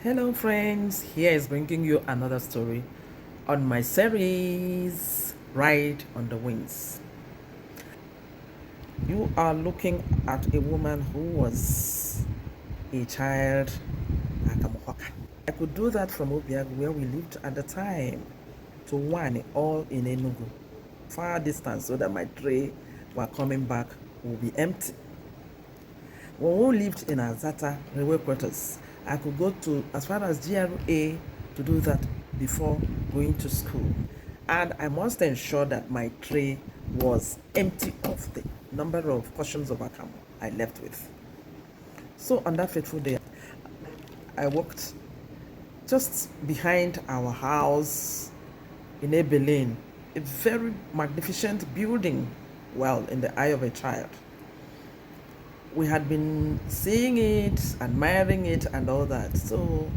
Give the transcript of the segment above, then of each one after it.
Hello, friends. Here is bringing you another story on my series Ride on the Wings. You are looking at a woman who was a child, Akamu. I could do that from Obiagu, where we lived at the time, to one, all in Enugu, far distance, so that my tray while coming back will be empty. When we lived in Azata railway quarters, I could go to as far as GRA to do that before going to school. And I must ensure that my tray was empty of the number of portions of Akamu I left with. So on that fateful day, I walked just behind our house in Ebelin, a very magnificent building, well, in the eye of a child. We had been seeing it, admiring it, and all that. So,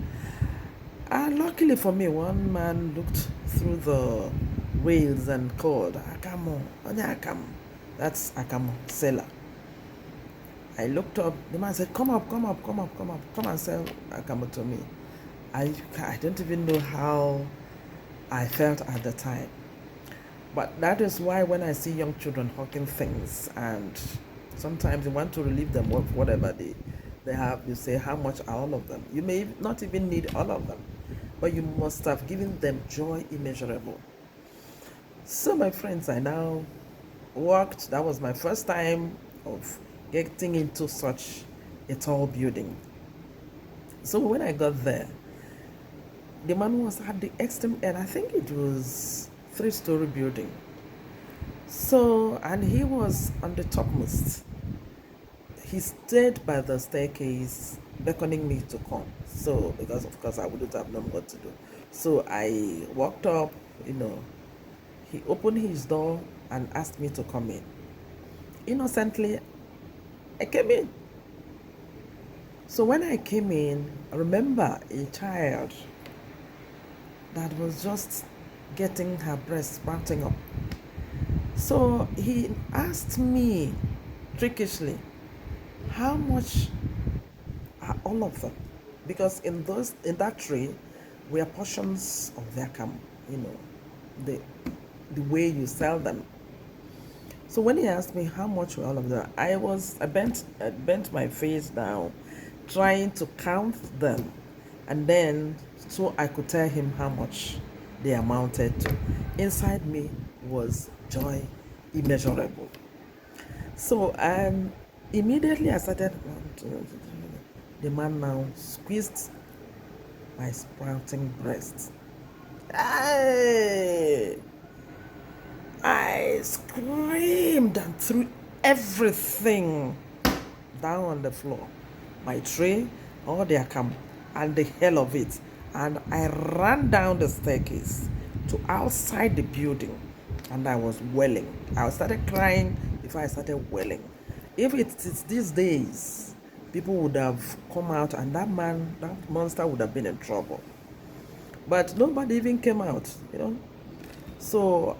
luckily for me, one man looked through the rails and called, Akamu, Onya Akamu. That's Akamu, seller. I looked up, the man said, come up, come up, come up, come up, come and sell Akamu to me. I don't even know how I felt at the time. But that is why when I see young children hawking things and sometimes you want to relieve them of whatever they have, you say, how much are all of them? You may not even need all of them, but you must have given them joy immeasurable. So my friends, I now walked. That was my first time of getting into such a tall building. So when I got there, the man was at the extreme end. I think it was 3-story building. So, and he was on the topmost. He stayed by the staircase, beckoning me to come. So, because of course I wouldn't have known what to do. So I walked up, you know, he opened his door and asked me to come in. Innocently, I came in. So when I came in, I remember a child that was just getting her breast sprouting up. So he asked me trickishly, how much are all of them? Because in that tray were portions of their Akamu, you know, the way you sell them. So when he asked me how much were all of them, I bent my face down, trying to count them, and then so I could tell him how much they amounted to. Inside me was joy immeasurable. So immediately I started. The man now squeezed my sprouting breast. Hey! I screamed and threw everything down on the floor. My tray, all the Akamu, and the hell of it. And I ran down the staircase to outside the building, and I was wailing. I started crying before I started wailing. If it's these days, people would have come out and that monster would have been in trouble. But nobody even came out, you know. So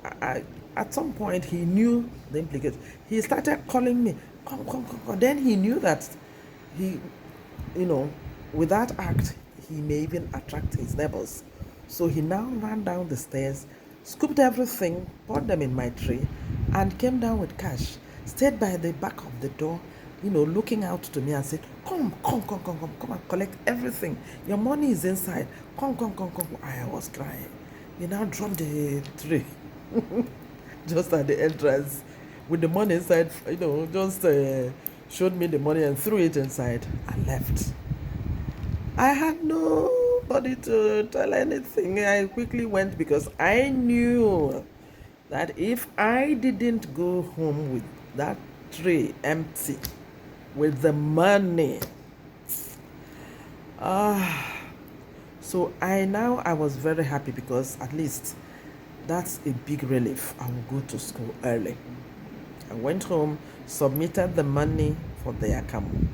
at some point, he knew the implications. He started calling me, come, come, come, come. Then he knew that he, you know, with that act, he may even attract his neighbors. So he now ran down the stairs, scooped everything, poured them in my tray, and came down with cash. Stayed by the back of the door, you know, looking out to me and said, come, come, come, come, come, come and collect everything. Your money is inside. Come, come, come, come. I was crying. He now dropped the tray just at the entrance with the money inside, you know, just showed me the money and threw it inside and left. I had nobody to tell anything. I quickly went because I knew that if I didn't go home with that tray empty with the money, so I was very happy because at least that's a big relief. I will go to school early. I went home, submitted the money for the Akamu.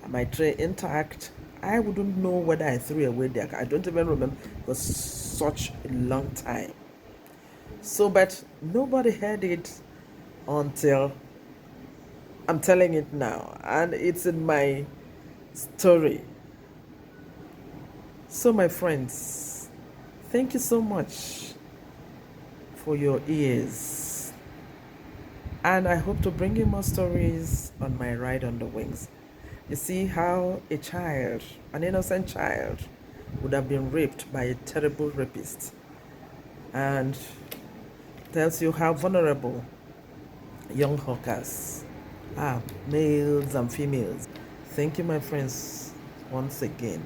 My tray intact. I wouldn't know whether I threw away the Akamu. I don't even remember. It was such a long time. So, but nobody heard it until I'm telling it now. And it's in my story. So, my friends, thank you so much for your ears. And I hope to bring you more stories on my ride on the wings. You see how a child, an innocent child, would have been raped by a terrible rapist, and tells you how vulnerable young hawkers are, males and females. Thank you, my friends, once again.